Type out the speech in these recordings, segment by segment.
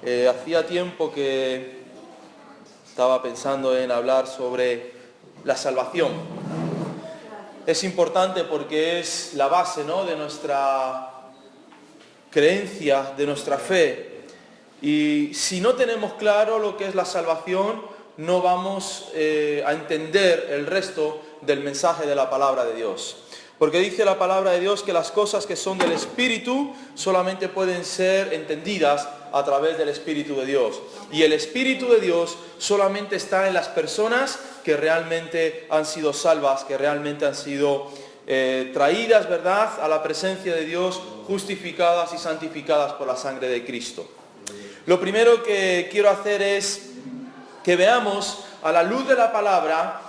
Hacía tiempo que estaba pensando en hablar sobre la salvación. Es importante porque es la base, ¿no?, de nuestra creencia, de nuestra fe. Y si no tenemos claro lo que es la salvación, no vamos a entender el resto del mensaje de la palabra de Dios. Porque dice la palabra de Dios que las cosas que son del Espíritu solamente pueden ser entendidas a través del Espíritu de Dios. Y el Espíritu de Dios solamente está en las personas que realmente han sido salvas, que realmente han sido traídas, ¿verdad?, a la presencia de Dios, justificadas y santificadas por la sangre de Cristo. Lo primero que quiero hacer es que veamos a la luz de la palabra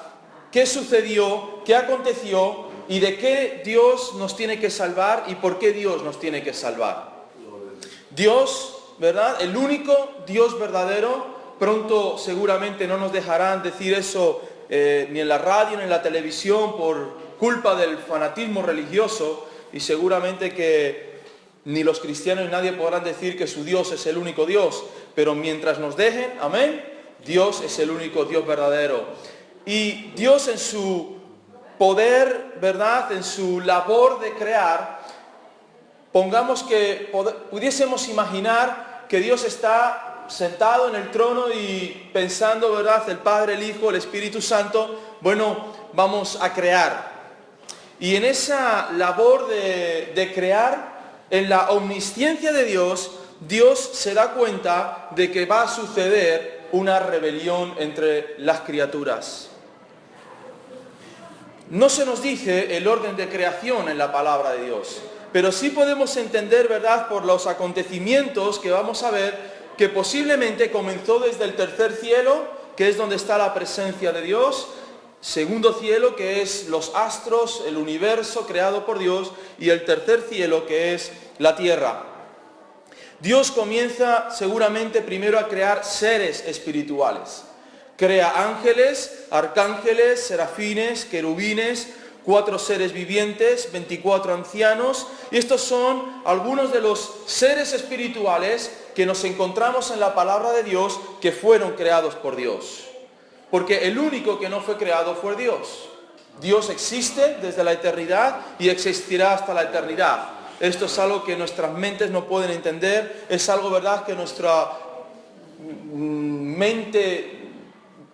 qué sucedió, qué aconteció y de qué Dios nos tiene que salvar y por qué Dios nos tiene que salvar. Dios, ¿verdad?, el único Dios verdadero. Pronto seguramente no nos dejarán decir eso ni en la radio ni en la televisión por culpa del fanatismo religioso, y seguramente que ni los cristianos ni nadie podrán decir que su Dios es el único Dios, pero mientras nos dejen, amén, Dios es el único Dios verdadero. Y Dios en su poder, ¿verdad?, en su labor de crear, pongamos que pudiésemos imaginar que Dios está sentado en el trono y pensando, ¿verdad?, el Padre, el Hijo, el Espíritu Santo, bueno, vamos a crear. Y en esa labor de crear, en la omnisciencia de Dios, Dios se da cuenta de que va a suceder una rebelión entre las criaturas. No se nos dice el orden de creación en la palabra de Dios, pero sí podemos entender, ¿verdad?, por los acontecimientos que vamos a ver, que posiblemente comenzó desde el tercer cielo, que es donde está la presencia de Dios, segundo cielo, que es los astros, el universo creado por Dios, y el tercer cielo, que es la tierra. Dios comienza seguramente primero a crear seres espirituales. Crea ángeles, arcángeles, serafines, querubines, 4 seres vivientes, 24 ancianos, y estos son algunos de los seres espirituales que nos encontramos en la palabra de Dios que fueron creados por Dios. Porque el único que no fue creado fue Dios. Dios existe desde la eternidad y existirá hasta la eternidad. Esto es algo que nuestras mentes no pueden entender, es algo, ¿verdad?, que nuestra mente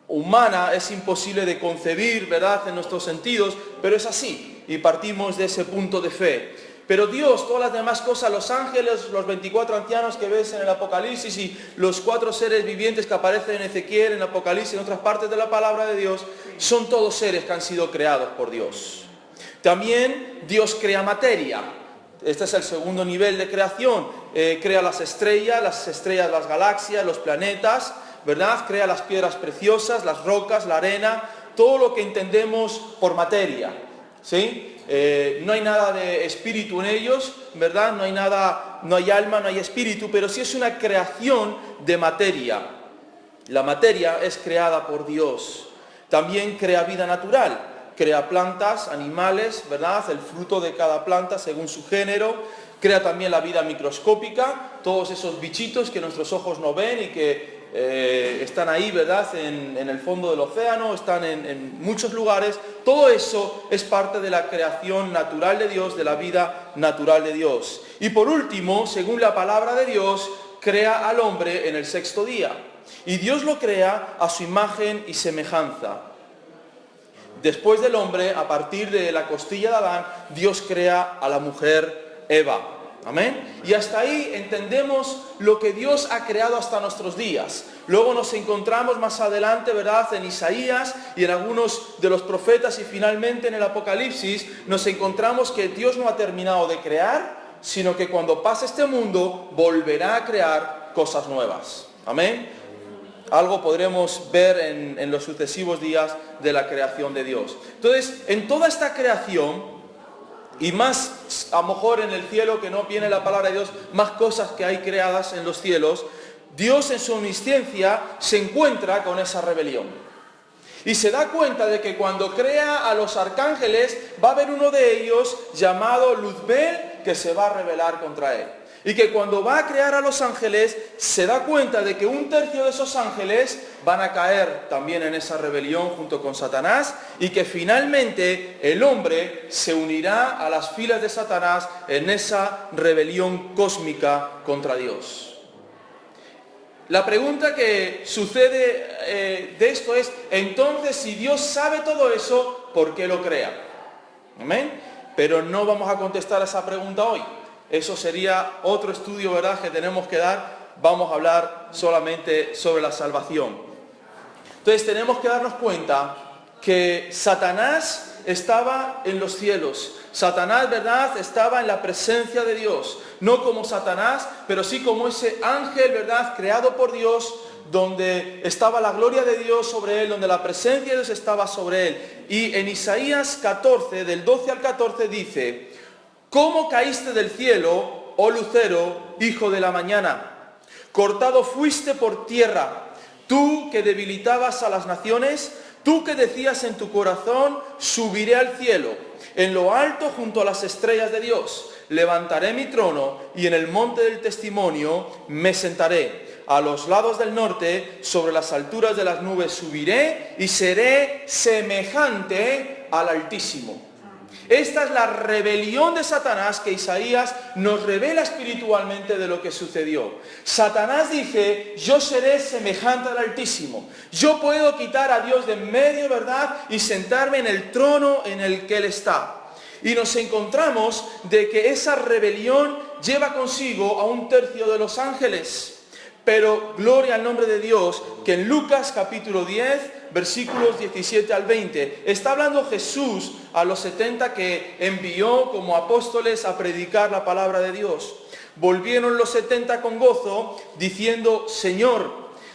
humana es imposible de concebir, ¿verdad?, en nuestros sentidos, pero es así, y partimos de ese punto de fe. Pero Dios, todas las demás cosas, los ángeles, los 24 ancianos que ves en el Apocalipsis y los 4 seres vivientes que aparecen en Ezequiel, en Apocalipsis, en otras partes de la palabra de Dios, son todos seres que han sido creados por Dios. También Dios crea materia. Este es el segundo nivel de creación. Crea las estrellas, las galaxias, los planetas, ¿verdad? Crea las piedras preciosas, las rocas, la arena, todo lo que entendemos por materia, ¿sí? No hay nada de espíritu en ellos, ¿verdad? No hay alma, no hay espíritu, pero sí es una creación de materia. La materia es creada por Dios. También crea vida natural, crea plantas, animales, ¿verdad?, el fruto de cada planta según su género. Crea también la vida microscópica, todos esos bichitos que nuestros ojos no ven y que están ahí, ¿verdad?, en el fondo del océano, están en muchos lugares. Todo eso es parte de la creación natural de Dios, de la vida natural de Dios. Y por último, según la palabra de Dios, crea al hombre en el 6º día. Y Dios lo crea a su imagen y semejanza. Después del hombre, a partir de la costilla de Adán, Dios crea a la mujer Eva. Amén. Y hasta ahí entendemos lo que Dios ha creado hasta nuestros días. Luego nos encontramos más adelante, ¿verdad?, en Isaías y en algunos de los profetas, y finalmente en el Apocalipsis nos encontramos que Dios no ha terminado de crear, sino que cuando pase este mundo volverá a crear cosas nuevas. Amén. Algo podremos ver en los sucesivos días de la creación de Dios. Entonces, en toda esta creación, y más a lo mejor en el cielo, que no viene la palabra de Dios, más cosas que hay creadas en los cielos, Dios en su omnisciencia se encuentra con esa rebelión. Y se da cuenta de que cuando crea a los arcángeles, va a haber uno de ellos llamado Luzbel que se va a rebelar contra él. Y que cuando va a crear a los ángeles, se da cuenta de que un tercio de esos ángeles van a caer también en esa rebelión junto con Satanás, y que finalmente el hombre se unirá a las filas de Satanás en esa rebelión cósmica contra Dios. La pregunta que sucede de esto es, entonces, si Dios sabe todo eso, ¿por qué lo crea? ¿Amén? Pero no vamos a contestar a esa pregunta hoy. Eso sería otro estudio, ¿verdad?, que tenemos que dar. Vamos a hablar solamente sobre la salvación. Entonces tenemos que darnos cuenta que Satanás estaba en los cielos. Satanás, ¿verdad?, estaba en la presencia de Dios. No como Satanás, pero sí como ese ángel, ¿verdad?, creado por Dios, donde estaba la gloria de Dios sobre él, donde la presencia de Dios estaba sobre él. Y en Isaías 14, del 12 al 14 dice: ¿Cómo caíste del cielo, oh lucero, hijo de la mañana? Cortado fuiste por tierra, tú que debilitabas a las naciones, tú que decías en tu corazón, subiré al cielo, en lo alto junto a las estrellas de Dios. Levantaré mi trono y en el monte del testimonio me sentaré. A los lados del norte, sobre las alturas de las nubes subiré y seré semejante al Altísimo. Esta es la rebelión de Satanás que Isaías nos revela espiritualmente de lo que sucedió. Satanás dice: yo seré semejante al Altísimo. Yo puedo quitar a Dios de en medio, ¿verdad?, y sentarme en el trono en el que Él está. Y nos encontramos de que esa rebelión lleva consigo a un tercio de los ángeles. Pero gloria al nombre de Dios, que en Lucas capítulo 10, versículos 17 al 20, está hablando Jesús a los 70 que envió como apóstoles a predicar la palabra de Dios. Volvieron los 70 con gozo, diciendo: Señor,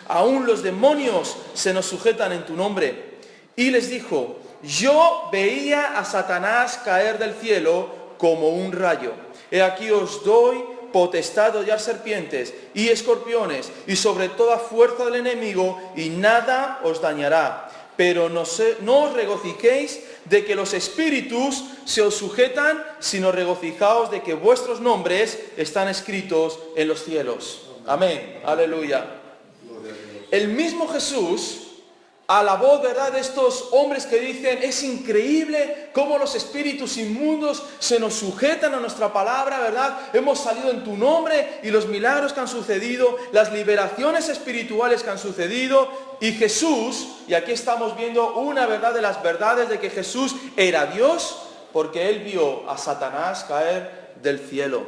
aún los demonios se nos sujetan en tu nombre. Y les dijo: yo veía a Satanás caer del cielo como un rayo. He aquí os doy potestad de hollar serpientes y escorpiones y sobre toda fuerza del enemigo, y nada os dañará. Pero no os regocijéis de que los espíritus se os sujetan, sino regocijaos de que vuestros nombres están escritos en los cielos. Amén. Aleluya. El mismo Jesús, a la voz, ¿verdad?, de estos hombres que dicen: es increíble cómo los espíritus inmundos se nos sujetan a nuestra palabra, ¿verdad? Hemos salido en tu nombre, y los milagros que han sucedido, las liberaciones espirituales que han sucedido. Y Jesús, y aquí estamos viendo una verdad de las verdades de que Jesús era Dios, porque Él vio a Satanás caer del cielo.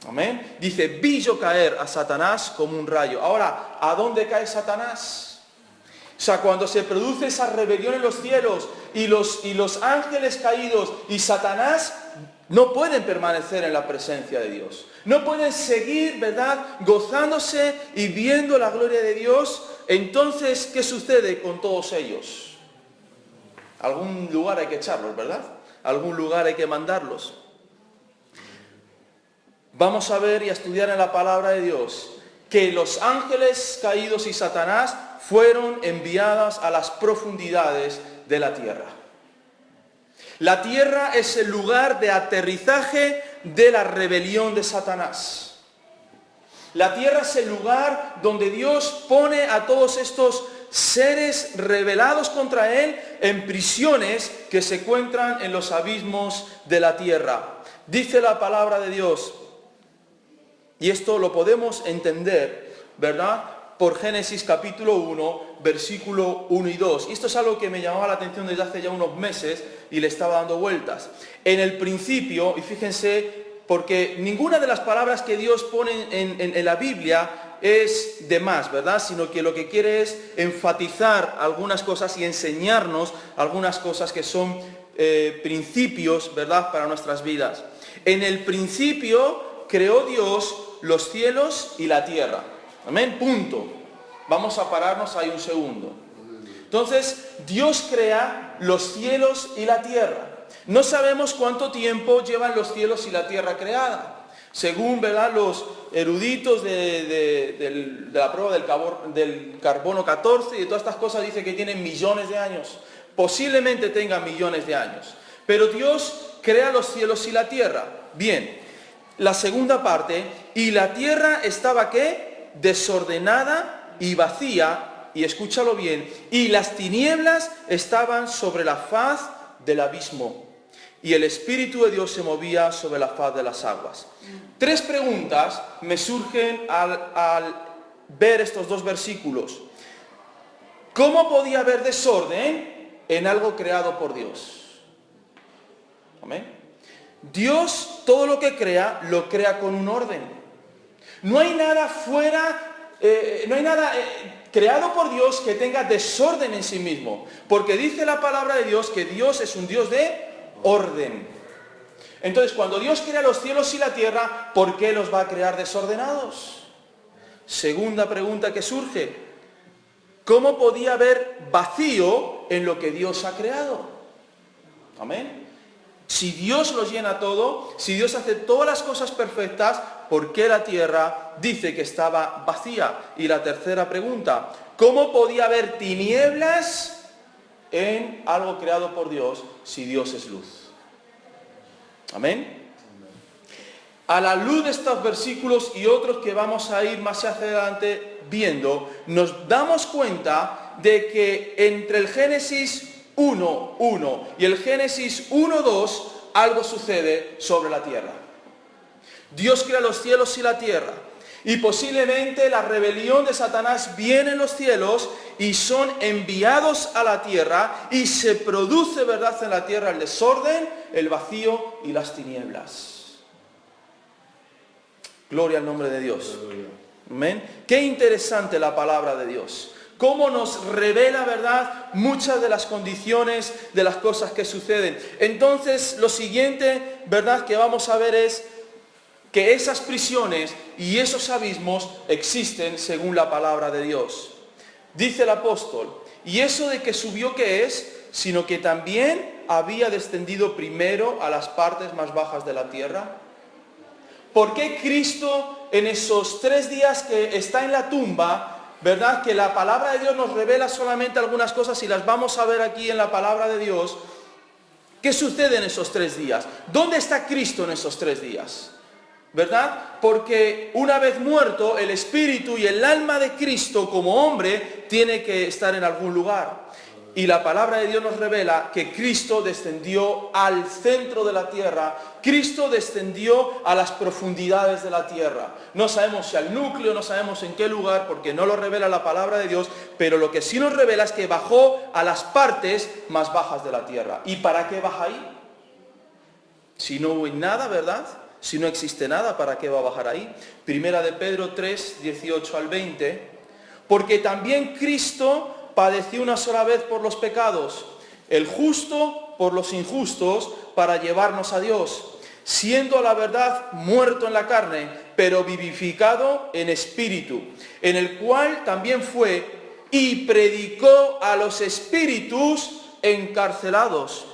Amén. Dice: vi yo caer a Satanás como un rayo. Ahora, ¿a dónde cae Satanás? O sea, cuando se produce esa rebelión en los cielos y los ángeles caídos y Satanás, no pueden permanecer en la presencia de Dios. No pueden seguir, ¿verdad?, gozándose y viendo la gloria de Dios. Entonces, ¿qué sucede con todos ellos? Algún lugar hay que echarlos, ¿verdad? Algún lugar hay que mandarlos. Vamos a ver y a estudiar en la palabra de Dios que los ángeles caídos y Satanás fueron enviadas a las profundidades de la tierra. La tierra es el lugar de aterrizaje de la rebelión de Satanás. La tierra es el lugar donde Dios pone a todos estos seres rebelados contra Él en prisiones que se encuentran en los abismos de la tierra. Dice la palabra de Dios, y esto lo podemos entender, ¿verdad?, por Génesis capítulo 1, versículo 1 y 2. Y esto es algo que me llamaba la atención desde hace ya unos meses y le estaba dando vueltas. En el principio, y fíjense, porque ninguna de las palabras que Dios pone en la Biblia es de más, ¿verdad?, sino que lo que quiere es enfatizar algunas cosas y enseñarnos algunas cosas que son principios, ¿verdad?, para nuestras vidas. En el principio creó Dios los cielos y la tierra. Amén, punto. Vamos a pararnos ahí un segundo. Entonces, Dios crea los cielos y la tierra. No sabemos cuánto tiempo llevan los cielos y la tierra creada. Según, ¿verdad?, los eruditos de la prueba del carbono 14 y de todas estas cosas, dice que tienen millones de años. Posiblemente tengan millones de años. Pero Dios crea los cielos y la tierra. Bien. la segunda parte, y la tierra estaba ¿qué? Desordenada y vacía, y escúchalo bien, y las tinieblas estaban sobre la faz del abismo, y el Espíritu de Dios se movía sobre la faz de las aguas. Tres preguntas me surgen al ver estos dos versículos. ¿Cómo podía haber desorden en algo creado por Dios? Amén. Dios todo lo que crea, lo crea con un orden. No hay nada fuera, no hay nada creado por Dios que tenga desorden en sí mismo. Porque dice la palabra de Dios que Dios es un Dios de orden. Entonces, cuando Dios crea los cielos y la tierra, ¿por qué los va a crear desordenados? Segunda pregunta que surge. ¿Cómo podía haber vacío en lo que Dios ha creado? Amén. Si Dios los llena todo, si Dios hace todas las cosas perfectas, ¿por qué la tierra dice que estaba vacía? Y la tercera pregunta, ¿cómo podía haber tinieblas en algo creado por Dios si Dios es luz? Amén. A la luz de estos versículos y otros que vamos a ir más hacia adelante viendo, nos damos cuenta de que entre el Génesis 1:1 y el Génesis 1:2 algo sucede sobre la tierra. Dios crea los cielos y la tierra, y posiblemente la rebelión de Satanás viene en los cielos y son enviados a la tierra, y se produce, ¿verdad?, en la tierra el desorden, el vacío y las tinieblas. Gloria al nombre de Dios. Amén. Qué interesante la palabra de Dios. Cómo nos revela, ¿verdad?, muchas de las condiciones de las cosas que suceden. Entonces, lo siguiente, ¿verdad?, que vamos a ver es que esas prisiones y esos abismos existen según la palabra de Dios. Dice el apóstol, ¿y eso de que subió qué es? Sino que también había descendido primero a las partes más bajas de la tierra. ¿Por qué Cristo en esos 3 días que está en la tumba, verdad, que la palabra de Dios nos revela solamente algunas cosas y las vamos a ver aquí en la palabra de Dios? ¿Qué sucede en esos 3 días? ¿Dónde está Cristo en esos 3 días? ¿Verdad? Porque una vez muerto, el espíritu y el alma de Cristo como hombre tiene que estar en algún lugar. Y la palabra de Dios nos revela que Cristo descendió al centro de la tierra. Cristo descendió a las profundidades de la tierra. No sabemos si al núcleo, no sabemos en qué lugar, porque no lo revela la palabra de Dios, pero lo que sí nos revela es que bajó a las partes más bajas de la tierra. ¿Y para qué baja ahí? Si no hubo nada, ¿verdad? Si no existe nada, ¿para qué va a bajar ahí? Primera de Pedro 3, 18 al 20. Porque también Cristo padeció una sola vez por los pecados, el justo por los injustos, para llevarnos a Dios, siendo a la verdad muerto en la carne, pero vivificado en espíritu, en el cual también fue y predicó a los espíritus encarcelados,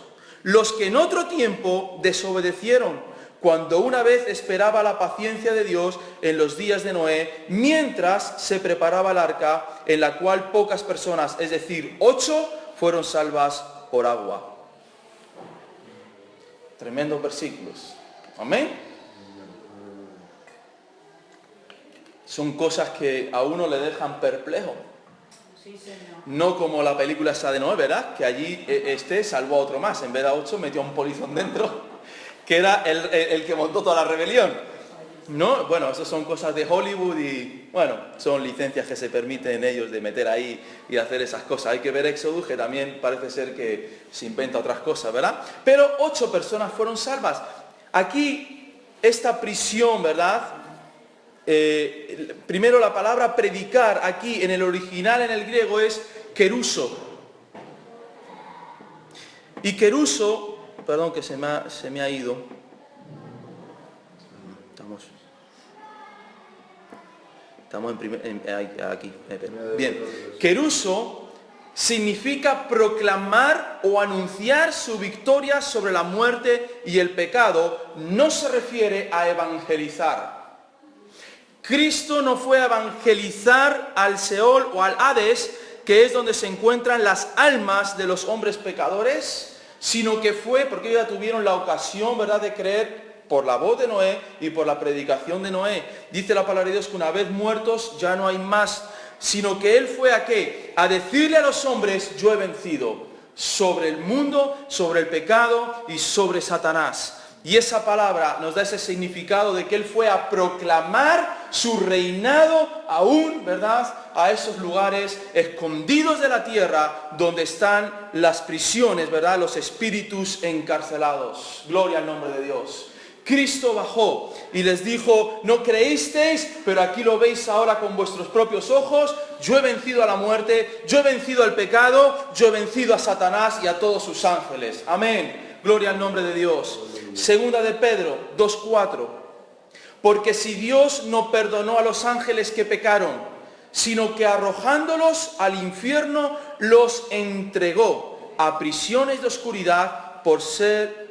los que en otro tiempo desobedecieron, cuando una vez esperaba la paciencia de Dios en los días de Noé, mientras se preparaba el arca, en la cual pocas personas, es decir, 8, fueron salvas por agua. Tremendos versículos. Amén. Son cosas que a uno le dejan perplejo. Sí, señor. No como la película esa de Noé, ¿verdad? Que allí salvó a otro más. En vez de a 8 metió a un polizón dentro, que era el que montó toda la rebelión. No, bueno, eso son cosas de Hollywood y, bueno, son licencias que se permiten ellos de meter ahí y hacer esas cosas. Hay que ver Éxodo, que también parece ser que se inventa otras cosas, ¿verdad? Pero 8 personas fueron salvas. Aquí, esta prisión, ¿verdad? Primero la palabra predicar, aquí en el original, en el griego, es keruso. Y keruso, perdón que se me ha ido. Estamos aquí. Bien. Keruso significa proclamar o anunciar su victoria sobre la muerte y el pecado. No se refiere a evangelizar. Cristo no fue a evangelizar al Seol o al Hades, que es donde se encuentran las almas de los hombres pecadores, sino que fue, porque ellos ya tuvieron la ocasión, ¿verdad?, de creer por la voz de Noé y por la predicación de Noé. Dice la palabra de Dios que una vez muertos ya no hay más, sino que él fue a ¿qué? A decirle a los hombres, yo he vencido sobre el mundo, sobre el pecado y sobre Satanás. Y esa palabra nos da ese significado de que él fue a proclamar su reinado aún, ¿verdad?, a esos lugares escondidos de la tierra donde están las prisiones, ¿verdad?, los espíritus encarcelados. Gloria al nombre de Dios. Cristo bajó y les dijo, no creísteis, pero aquí lo veis ahora con vuestros propios ojos. Yo he vencido a la muerte, yo he vencido al pecado, yo he vencido a Satanás y a todos sus ángeles. Amén. Gloria al nombre de Dios. Segunda de Pedro 2:4. Porque si Dios no perdonó a los ángeles que pecaron, sino que arrojándolos al infierno los entregó a prisiones de oscuridad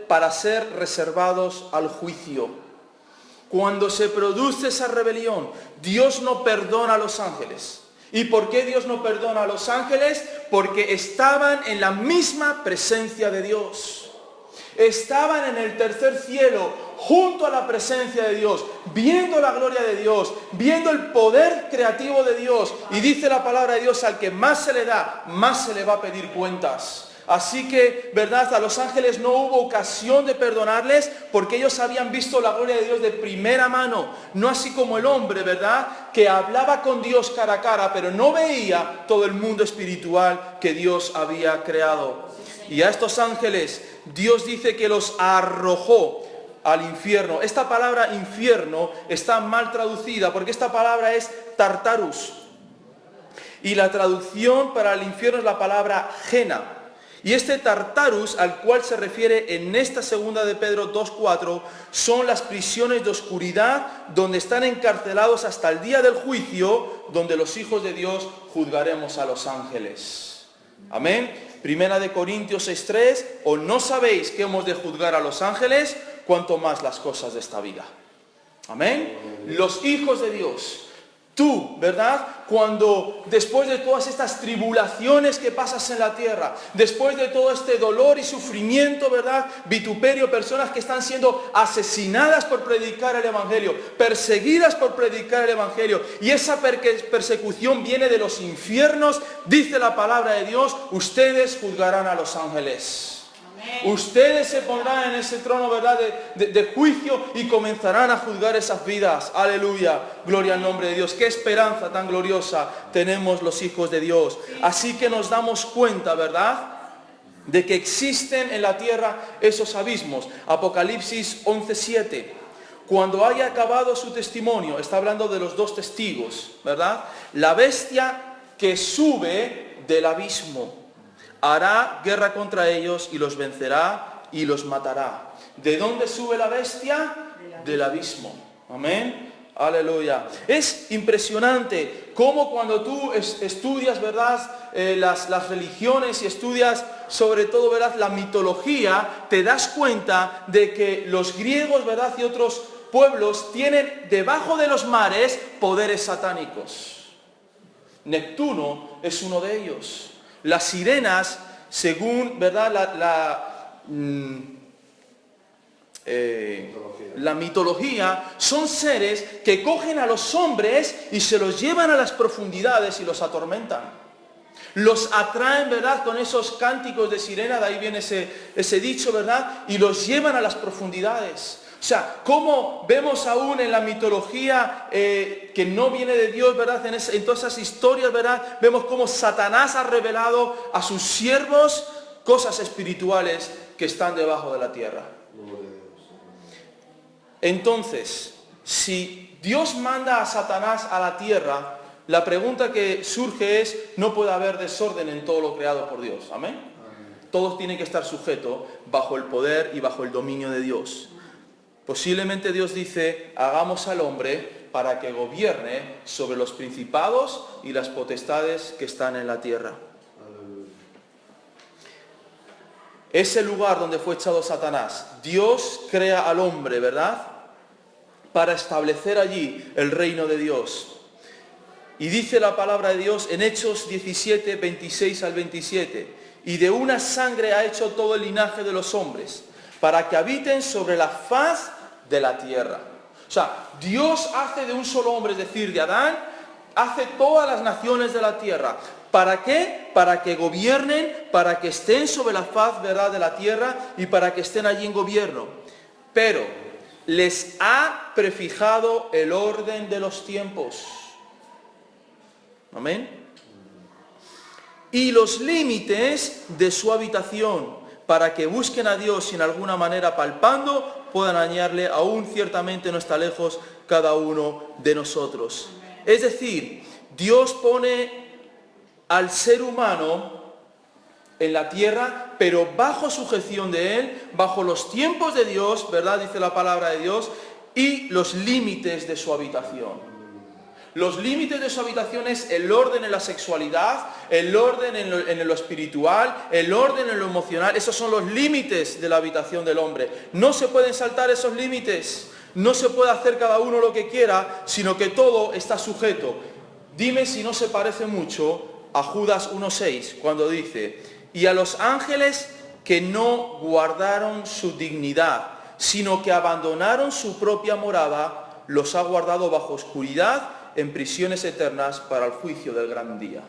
para ser reservados al juicio. Cuando se produce esa rebelión, Dios no perdona a los ángeles. ¿Y por qué Dios no perdona a los ángeles? Porque estaban en la misma presencia de Dios. Estaban en el tercer cielo, junto a la presencia de Dios, viendo la gloria de Dios, viendo el poder creativo de Dios. Y dice la palabra de Dios, al que más se le da, más se le va a pedir cuentas. Así que, ¿verdad?, a los ángeles no hubo ocasión de perdonarles porque ellos habían visto la gloria de Dios de primera mano. No así como el hombre, ¿verdad?, que hablaba con Dios cara a cara, pero no veía todo el mundo espiritual que Dios había creado. Y a estos ángeles Dios dice que los arrojó al infierno. Esta palabra infierno está mal traducida porque esta palabra es Tartarus. Y la traducción para el infierno es la palabra Gena. Y este Tartarus al cual se refiere en esta segunda de Pedro 2:4 son las prisiones de oscuridad donde están encarcelados hasta el día del juicio, donde los hijos de Dios juzgaremos a los ángeles. Amén. Primera de Corintios 6:3, ¿o no sabéis que hemos de juzgar a los ángeles? Cuanto más las cosas de esta vida. Amén. Los hijos de Dios. Tú, ¿verdad? Cuando después de todas estas tribulaciones que pasas en la tierra, después de todo este dolor y sufrimiento, ¿verdad?, vituperio, personas que están siendo asesinadas por predicar el Evangelio, perseguidas por predicar el Evangelio, y esa persecución viene de los infiernos, dice la palabra de Dios, ustedes juzgarán a los ángeles. Ustedes se pondrán en ese trono, ¿verdad?, de juicio y comenzarán a juzgar esas vidas. Aleluya, gloria al nombre de Dios. Qué esperanza tan gloriosa tenemos los hijos de Dios. Así que nos damos cuenta, ¿verdad?, de que existen en la tierra esos abismos. Apocalipsis 11:7. Cuando haya acabado su testimonio, está hablando de los dos testigos, ¿verdad?, la bestia que sube del abismo hará guerra contra ellos y los vencerá y los matará. ¿De dónde sube la bestia? Del abismo. Amén. Aleluya. Es impresionante cómo cuando tú estudias, ¿verdad?, las religiones y estudias sobre todo, ¿verdad?, la mitología, te das cuenta de que los griegos, ¿verdad?, y otros pueblos tienen debajo de los mares poderes satánicos. Neptuno es uno de ellos. Las sirenas, según, ¿verdad?, la mitología, son seres que cogen a los hombres y se los llevan a las profundidades y los atormentan. Los atraen, ¿verdad?, con esos cánticos de sirena, de ahí viene ese dicho, ¿verdad?, y los llevan a las profundidades. O sea, como vemos aún en la mitología que no viene de Dios, ¿verdad? En todas esas historias, ¿verdad? Vemos cómo Satanás ha revelado a sus siervos cosas espirituales que están debajo de la tierra. Entonces, si Dios manda a Satanás a la tierra, la pregunta que surge es, no puede haber desorden en todo lo creado por Dios. ¿Amén? Todos tienen que estar sujetos bajo el poder y bajo el dominio de Dios. Posiblemente Dios dice, hagamos al hombre para que gobierne sobre los principados y las potestades que están en la tierra. Ese lugar donde fue echado Satanás, Dios crea al hombre, ¿verdad?, para establecer allí el reino de Dios. Y dice la palabra de Dios en Hechos 17, 26 al 27, y de una sangre ha hecho todo el linaje de los hombres, para que habiten sobre la faz de la tierra. O sea, Dios hace de un solo hombre, es decir, de Adán, hace todas las naciones de la tierra. ¿Para qué? Para que gobiernen, para que estén sobre la faz, ¿verdad?, de la tierra y para que estén allí en gobierno. Pero les ha prefijado el orden de los tiempos. Amén. Y los límites de su habitación, para que busquen a Dios y en alguna manera palpando puedan hallarle, aún ciertamente no está lejos cada uno de nosotros. Es decir, Dios pone al ser humano en la tierra, pero bajo sujeción de Él, bajo los tiempos de Dios, ¿verdad?, dice la palabra de Dios, y los límites de su habitación. Los límites de su habitación es el orden en la sexualidad, el orden en lo espiritual, el orden en lo emocional. Esos son los límites de la habitación del hombre. No se pueden saltar esos límites. No se puede hacer cada uno lo que quiera, sino que todo está sujeto. Dime si no se parece mucho a Judas 1:6, cuando dice: y a los ángeles que no guardaron su dignidad, sino que abandonaron su propia morada, los ha guardado bajo oscuridad en prisiones eternas para el juicio del gran día.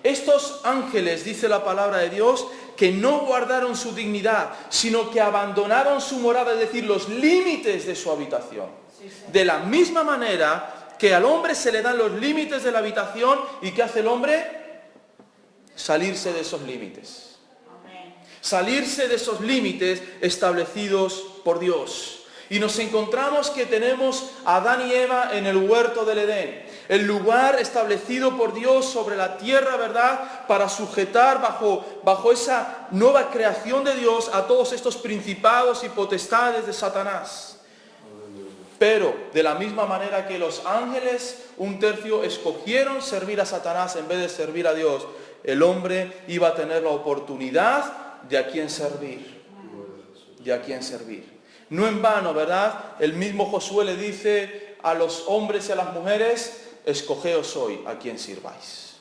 Estos ángeles, dice la palabra de Dios, que no guardaron su dignidad, sino que abandonaron su morada, es decir, los límites de su habitación. De la misma manera que al hombre se le dan los límites de la habitación, ¿y qué hace el hombre? Salirse de esos límites. Salirse de esos límites establecidos por Dios. Y nos encontramos que tenemos a Adán y Eva en el huerto del Edén, el lugar establecido por Dios sobre la tierra, ¿verdad?, para sujetar bajo esa nueva creación de Dios a todos estos principados y potestades de Satanás. Pero de la misma manera que los ángeles, 1/3 escogieron servir a Satanás en vez de servir a Dios, el hombre iba a tener la oportunidad de a quién servir. De a quién servir. No en vano, ¿verdad? El mismo Josué le dice a los hombres y a las mujeres: escogeos hoy a quién sirváis.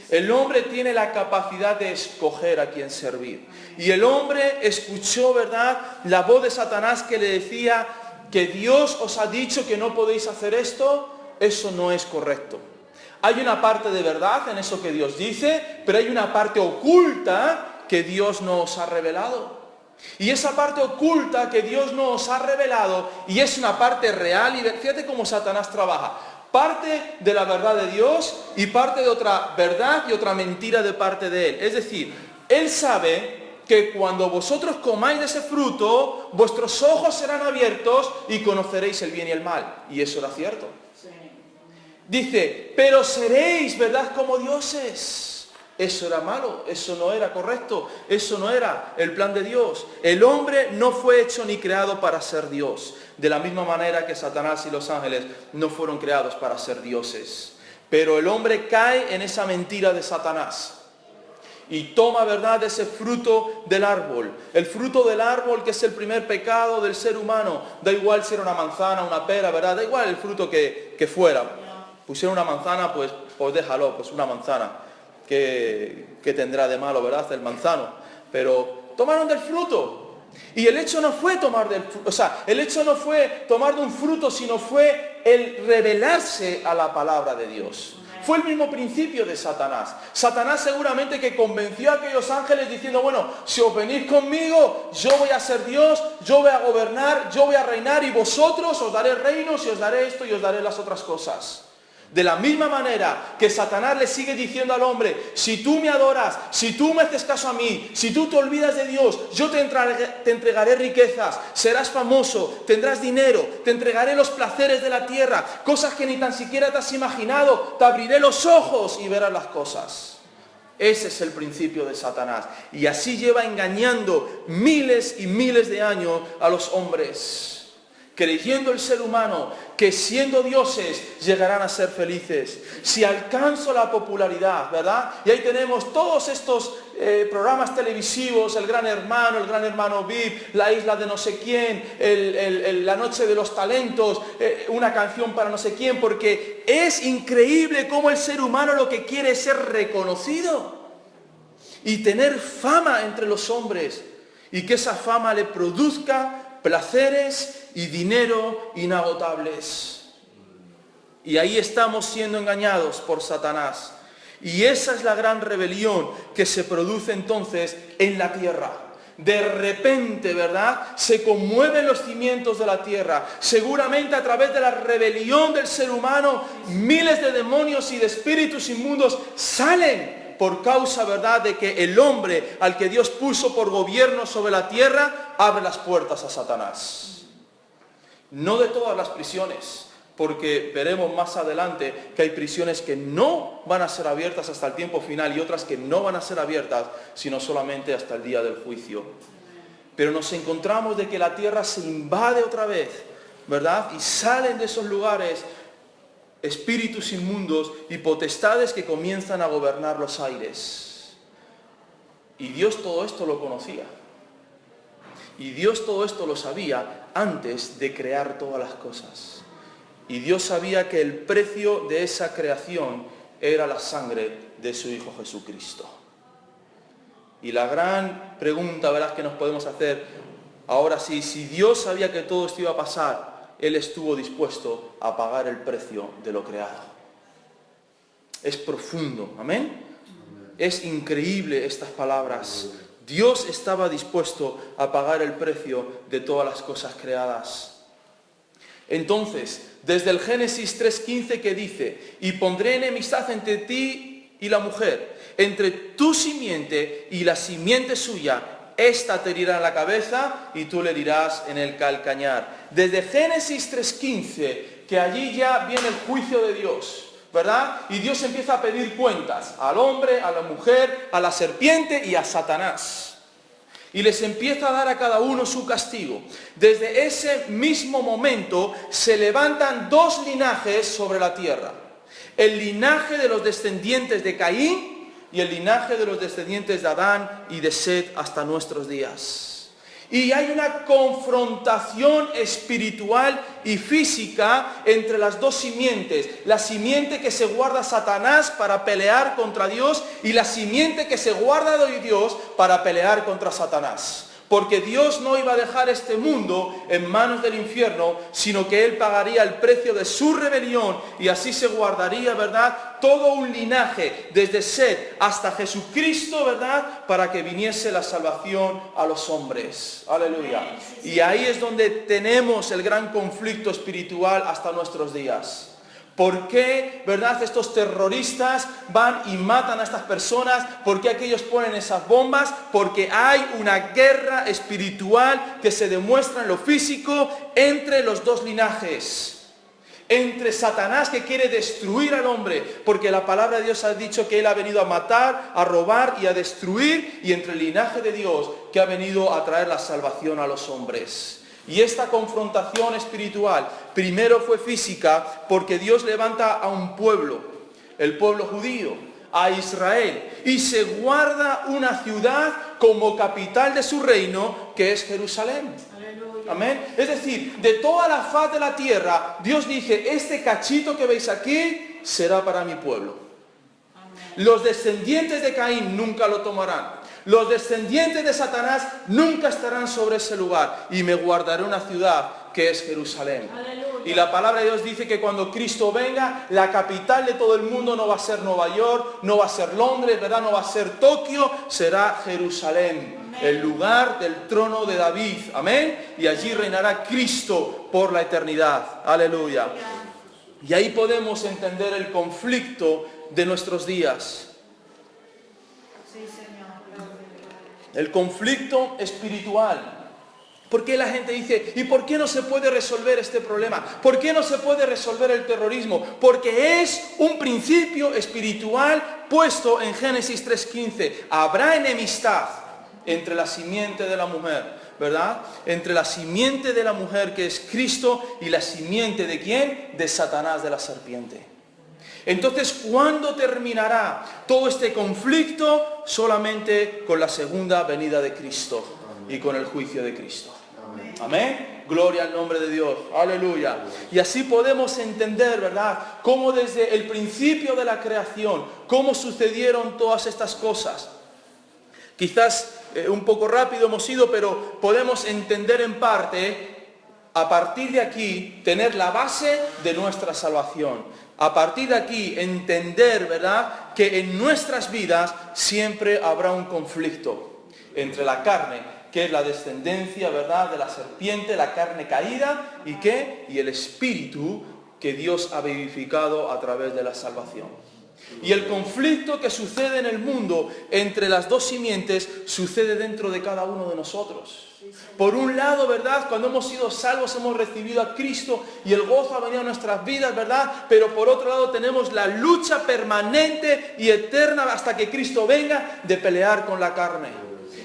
El hombre tiene la capacidad de escoger a quién servir. Y el hombre escuchó, ¿verdad?, la voz de Satanás que le decía que Dios os ha dicho que no podéis hacer esto. Eso no es correcto. Hay una parte de verdad en eso que Dios dice, pero hay una parte oculta que Dios nos ha revelado. Y esa parte oculta que Dios nos ha revelado, y es una parte real, y fíjate cómo Satanás trabaja. Parte de la verdad de Dios y parte de otra verdad y otra mentira de parte de Él. Es decir, Él sabe que cuando vosotros comáis de ese fruto, vuestros ojos serán abiertos y conoceréis el bien y el mal. Y eso era cierto. Dice, pero seréis, ¿verdad?, como dioses. Eso era malo, eso no era correcto, eso no era el plan de Dios. El hombre no fue hecho ni creado para ser Dios, de la misma manera que Satanás y los ángeles no fueron creados para ser dioses. Pero el hombre cae en esa mentira de Satanás y toma, ¿verdad?, ese fruto del árbol. El fruto del árbol, que es el primer pecado del ser humano. Da igual si era una manzana, una pera, ¿verdad? Da igual el fruto que fuera. Pusieron una manzana, pues déjalo, pues una manzana. Que tendrá de malo, ¿verdad?, el manzano. Pero tomaron del fruto. Y el hecho no fue tomar del fruto, o sea, el hecho no fue tomar de un fruto, sino fue el revelarse a la palabra de Dios. Fue el mismo principio de Satanás. Satanás seguramente que convenció a aquellos ángeles diciendo: bueno, si os venís conmigo, yo voy a ser Dios, yo voy a gobernar, yo voy a reinar, y vosotros os daré reinos y os daré esto y os daré las otras cosas. De la misma manera que Satanás le sigue diciendo al hombre: si tú me adoras, si tú me haces caso a mí, si tú te olvidas de Dios, yo te entregaré riquezas, serás famoso, tendrás dinero, te entregaré los placeres de la tierra, cosas que ni tan siquiera te has imaginado, te abriré los ojos y verás las cosas. Ese es el principio de Satanás. Y así lleva engañando miles y miles de años a los hombres, creyendo el ser humano que siendo dioses llegarán a ser felices. Si alcanzo la popularidad, ¿verdad? Y ahí tenemos todos estos programas televisivos, el Gran Hermano VIP, la isla de no sé quién, la noche de los talentos, una canción para no sé quién, porque es increíble cómo el ser humano lo que quiere es ser reconocido y tener fama entre los hombres, y que esa fama le produzca placeres y dinero inagotables. Y ahí estamos siendo engañados por Satanás. Y esa es la gran rebelión que se produce entonces en la tierra. De repente, ¿verdad?, se conmueven los cimientos de la tierra. Seguramente a través de la rebelión del ser humano, miles de demonios y de espíritus inmundos salen por causa, ¿verdad?, de que el hombre al que Dios puso por gobierno sobre la tierra abre las puertas a Satanás. No de todas las prisiones, porque veremos más adelante que hay prisiones que no van a ser abiertas hasta el tiempo final y otras que no van a ser abiertas sino solamente hasta el día del juicio. Pero nos encontramos de que la tierra se invade otra vez, ¿verdad? Y salen de esos lugares espíritus inmundos y potestades que comienzan a gobernar los aires. Y Dios todo esto lo conocía. Y Dios todo esto lo sabía antes de crear todas las cosas. Y Dios sabía que el precio de esa creación era la sangre de su Hijo Jesucristo. Y la gran pregunta, ¿verdad?, que nos podemos hacer, ahora sí, si Dios sabía que todo esto iba a pasar, Él estuvo dispuesto a pagar el precio de lo creado. Es profundo, ¿amén? Es increíble estas palabras. Dios estaba dispuesto a pagar el precio de todas las cosas creadas. Entonces, desde el Génesis 3:15 que dice, y pondré enemistad entre ti y la mujer, entre tu simiente y la simiente suya, ésta te herirá en la cabeza y tú le herirás en el calcañar. Desde Génesis 3:15, que allí ya viene el juicio de Dios, ¿verdad? Y Dios empieza a pedir cuentas al hombre, a la mujer, a la serpiente y a Satanás. Y les empieza a dar a cada uno su castigo. Desde ese mismo momento se levantan dos linajes sobre la tierra. El linaje de los descendientes de Caín y el linaje de los descendientes de Adán y de Set hasta nuestros días. Y hay una confrontación espiritual y física entre las dos simientes. La simiente que se guarda Satanás para pelear contra Dios y la simiente que se guarda de Dios para pelear contra Satanás. Porque Dios no iba a dejar este mundo en manos del infierno, sino que Él pagaría el precio de su rebelión y así se guardaría, ¿verdad?, todo un linaje, desde Set hasta Jesucristo, ¿verdad?, para que viniese la salvación a los hombres. Aleluya. Y ahí es donde tenemos el gran conflicto espiritual hasta nuestros días. ¿Por qué, verdad, estos terroristas van y matan a estas personas? ¿Por qué aquellos ponen esas bombas? Porque hay una guerra espiritual que se demuestra en lo físico entre los dos linajes. Entre Satanás, que quiere destruir al hombre, porque la palabra de Dios ha dicho que Él ha venido a matar, a robar y a destruir, y entre el linaje de Dios, que ha venido a traer la salvación a los hombres. Y esta confrontación espiritual primero fue física porque Dios levanta a un pueblo, el pueblo judío, a Israel, y se guarda una ciudad como capital de su reino, que es Jerusalén. Aleluya. Amén. Es decir, de toda la faz de la tierra, Dios dice, este cachito que veis aquí será para mi pueblo. Amén. Los descendientes de Caín nunca lo tomarán. Los descendientes de Satanás nunca estarán sobre ese lugar y me guardaré una ciudad que es Jerusalén. Aleluya. Y la palabra de Dios dice que cuando Cristo venga, la capital de todo el mundo no va a ser Nueva York, no va a ser Londres, ¿verdad?, no va a ser Tokio, será Jerusalén. Amén. El lugar del trono de David. Amén. Y allí reinará Cristo por la eternidad. Aleluya. Y ahí podemos entender el conflicto de nuestros días. El conflicto espiritual. ¿Por qué la gente dice, ¿y por qué no se puede resolver este problema? ¿Por qué no se puede resolver el terrorismo? Porque es un principio espiritual puesto en Génesis 3:15. Habrá enemistad entre la simiente de la mujer, ¿verdad? Entre la simiente de la mujer, que es Cristo, y la simiente ¿de quién? De Satanás, de la serpiente. Entonces, ¿cuándo terminará todo este conflicto? Solamente con la segunda venida de Cristo y con el juicio de Cristo. Amén. Amén. Gloria al nombre de Dios. Aleluya. Y así podemos entender, ¿verdad?, cómo desde el principio de la creación, cómo sucedieron todas estas cosas. Quizás un poco rápido hemos ido, pero podemos entender en parte, a partir de aquí, tener la base de nuestra salvación. A partir de aquí, entender, ¿verdad?, que en nuestras vidas siempre habrá un conflicto entre la carne, que es la descendencia, ¿verdad?, de la serpiente, la carne caída, ¿y qué? Y el espíritu que Dios ha vivificado a través de la salvación. Y el conflicto que sucede en el mundo entre las dos simientes sucede dentro de cada uno de nosotros. Por un lado, ¿verdad?, cuando hemos sido salvos hemos recibido a Cristo y el gozo ha venido a nuestras vidas, ¿verdad? Pero por otro lado tenemos la lucha permanente y eterna hasta que Cristo venga de pelear con la carne,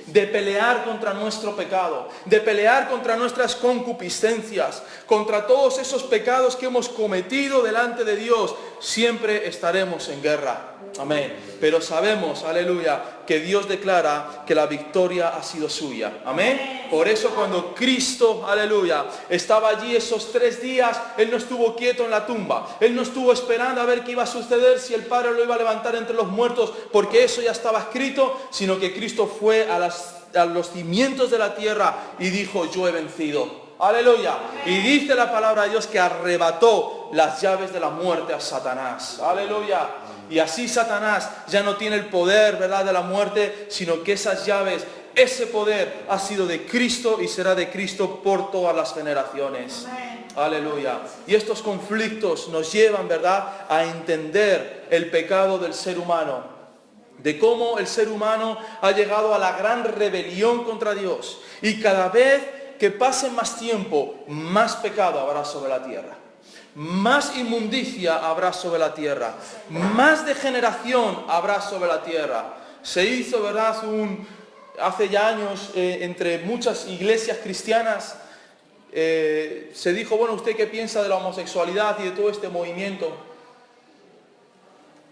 de pelear contra nuestro pecado, de pelear contra nuestras concupiscencias, contra todos esos pecados que hemos cometido delante de Dios. Siempre estaremos en guerra. Amén. Pero sabemos, aleluya, que Dios declara que la victoria ha sido suya. Amén. Por eso cuando Cristo, aleluya, estaba allí esos 3 días, Él no estuvo quieto en la tumba. Él no estuvo esperando a ver qué iba a suceder, si el Padre lo iba a levantar entre los muertos, porque eso ya estaba escrito, sino que Cristo fue a los cimientos de la tierra y dijo, yo he vencido. Aleluya. Y dice la palabra de Dios que arrebató las llaves de la muerte a Satanás. Aleluya. Y así Satanás ya no tiene el poder, ¿verdad?, de la muerte, sino que esas llaves, ese poder ha sido de Cristo y será de Cristo por todas las generaciones. Aleluya. Y estos conflictos nos llevan, ¿verdad?, a entender el pecado del ser humano, de cómo el ser humano ha llegado a la gran rebelión contra Dios. Y cada vez que pase más tiempo, más pecado habrá sobre la tierra. Más inmundicia habrá sobre la tierra. Más degeneración habrá sobre la tierra. Se hizo, ¿verdad?, hace ya años, entre muchas iglesias cristianas, se dijo, bueno, ¿usted qué piensa de la homosexualidad y de todo este movimiento?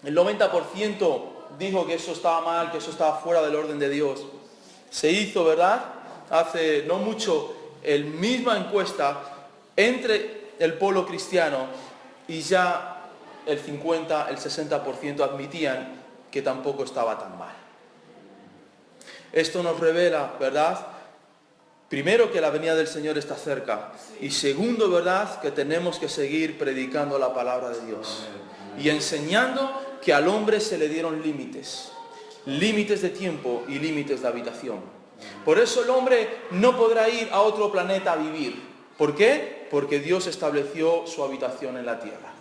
El 90% dijo que eso estaba mal, que eso estaba fuera del orden de Dios. Se hizo, ¿verdad?, hace no mucho, la misma encuesta entre el pueblo cristiano y ya el 50, el 60% admitían que tampoco estaba tan mal. Esto nos revela, ¿verdad?, primero, que la venida del Señor está cerca. Y segundo, ¿verdad?, que tenemos que seguir predicando la palabra de Dios. Y enseñando que al hombre se le dieron límites. Límites de tiempo y límites de habitación. Por eso el hombre no podrá ir a otro planeta a vivir. ¿Por qué? Porque Dios estableció su habitación en la tierra.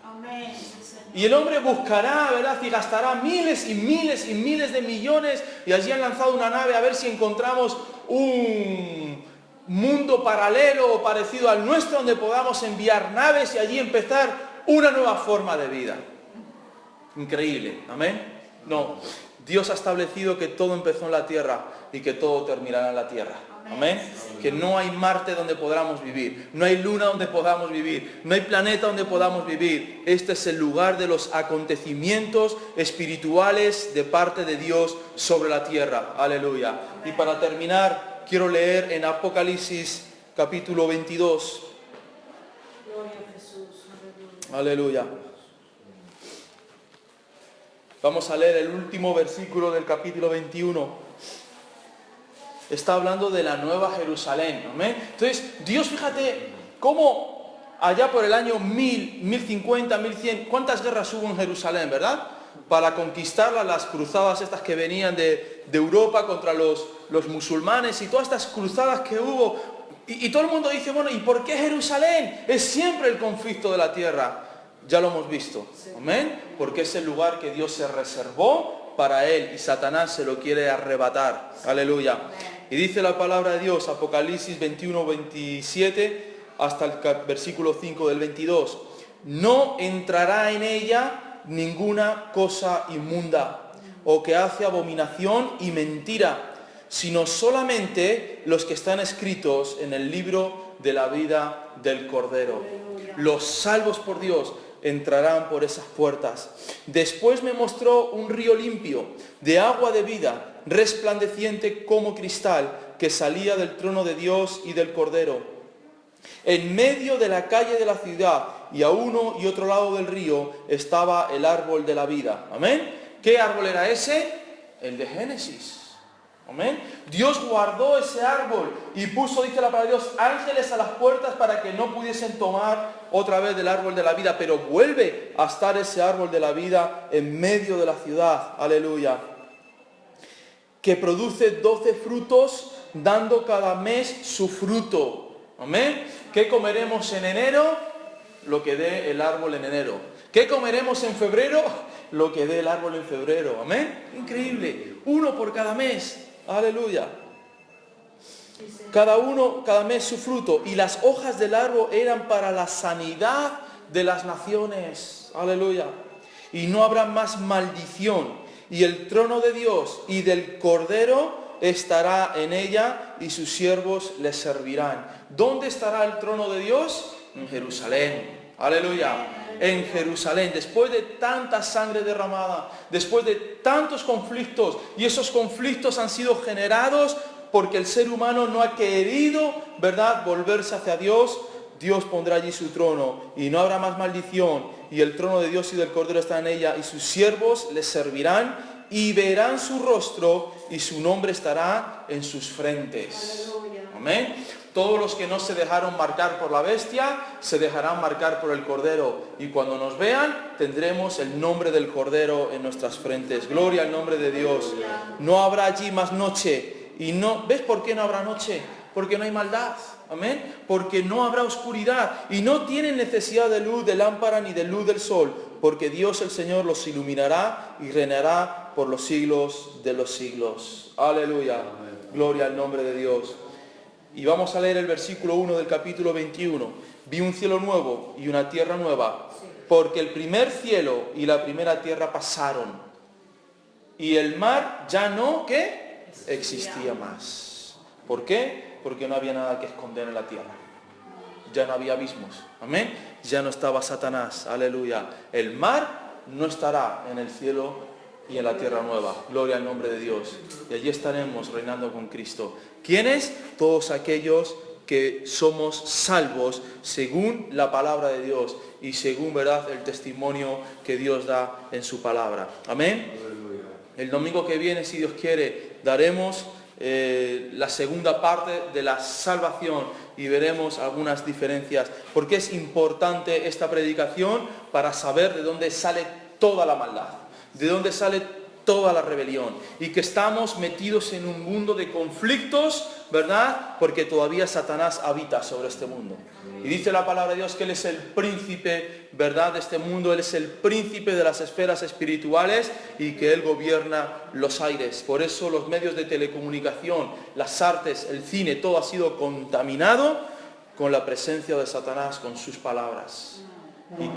Y el hombre buscará, ¿verdad?, y gastará miles y miles y miles de millones. Y allí han lanzado una nave a ver si encontramos un mundo paralelo o parecido al nuestro, donde podamos enviar naves y allí empezar una nueva forma de vida. Increíble, amén. No, Dios ha establecido que todo empezó en la tierra y que todo terminará en la tierra. Amén. Que no hay Marte donde podamos vivir, no hay luna donde podamos vivir, no hay planeta donde podamos vivir. Este es el lugar de los acontecimientos espirituales de parte de Dios sobre la tierra. Aleluya. Y para terminar, quiero leer en Apocalipsis capítulo 22. Gloria a Jesús. Aleluya. Vamos a leer el último versículo del capítulo 21. Está hablando de la nueva Jerusalén. ¿Amén? Entonces, Dios, fíjate cómo allá por el año 1000, 1050, 1100, ¿cuántas guerras hubo en Jerusalén, verdad? Para conquistarla, las cruzadas estas que venían de Europa contra los musulmanes y todas estas cruzadas que hubo. Y todo el mundo dice, bueno, ¿y por qué Jerusalén? Es siempre el conflicto de la tierra. Ya lo hemos visto. Amén. Porque es el lugar que Dios se reservó para él y Satanás se lo quiere arrebatar. Aleluya. Y dice la palabra de Dios, Apocalipsis 21, 27, hasta el versículo 5 del 22. No entrará en ella ninguna cosa inmunda o que hace abominación y mentira, sino solamente los que están escritos en el libro de la vida del Cordero. Los salvos por Dios entrarán por esas puertas. Después me mostró un río limpio, de agua de vida, resplandeciente como cristal, que salía del trono de Dios y del Cordero. En medio de la calle de la ciudad y a uno y otro lado del río estaba el árbol de la vida. Amén. ¿Qué árbol era ese? El de Génesis. Amén. Dios guardó ese árbol y puso, dice la palabra de Dios, ángeles a las puertas para que no pudiesen tomar otra vez del árbol de la vida. Pero vuelve a estar ese árbol de la vida en medio de la ciudad. Aleluya. Que produce 12 frutos, dando cada mes su fruto. Amén. ¿Qué comeremos en enero? Lo que dé el árbol en enero. ¿Qué comeremos en febrero? Lo que dé el árbol en febrero. Amén. Increíble. Uno por cada mes. Aleluya. Cada mes su fruto. Y las hojas del árbol eran para la sanidad de las naciones. Aleluya. Y no habrá más maldición. Y el trono de Dios y del Cordero estará en ella y sus siervos le servirán. ¿Dónde estará el trono de Dios? En Jerusalén. Aleluya. En Jerusalén, después de tanta sangre derramada, después de tantos conflictos, y esos conflictos han sido generados porque el ser humano no ha querido, ¿verdad?, volverse hacia Dios. Dios pondrá allí su trono y no habrá más maldición, y el trono de Dios y del Cordero está en ella, y sus siervos les servirán y verán su rostro, y su nombre estará en sus frentes. Amén. Todos los que no se dejaron marcar por la bestia, se dejarán marcar por el Cordero. Y cuando nos vean, tendremos el nombre del Cordero en nuestras frentes. Gloria al nombre de Dios. No habrá allí más noche. Y no, ¿ves por qué no habrá noche? Porque no hay maldad. Amén. Porque no habrá oscuridad. Y no tienen necesidad de luz de lámpara ni de luz del sol. Porque Dios el Señor los iluminará y reinará por los siglos de los siglos. Aleluya. Gloria al nombre de Dios. Y vamos a leer el versículo 1 del capítulo 21. Vi un cielo nuevo y una tierra nueva, porque el primer cielo y la primera tierra pasaron, y el mar ya no, ¿qué? Existía más. ¿Por qué? Porque no había nada que esconder en la tierra. Ya no había abismos. Amén. Ya no estaba Satanás. Aleluya. El mar no estará en el cielo y en la tierra nueva. Gloria al nombre de Dios. Y allí estaremos reinando con Cristo. ¿Quiénes? Todos aquellos que somos salvos según la palabra de Dios y según, ¿verdad?, el testimonio que Dios da en su palabra. Amén. El domingo que viene, si Dios quiere, daremos la segunda parte de la salvación y veremos algunas diferencias, porque es importante esta predicación para saber de dónde sale toda la maldad, de dónde sale toda la rebelión, y que estamos metidos en un mundo de conflictos, ¿verdad? Porque todavía Satanás habita sobre este mundo. Y dice la palabra de Dios que Él es el príncipe, ¿verdad?, de este mundo. Él es el príncipe de las esferas espirituales y que Él gobierna los aires. Por eso los medios de telecomunicación, las artes, el cine, todo ha sido contaminado con la presencia de Satanás, con sus palabras. Y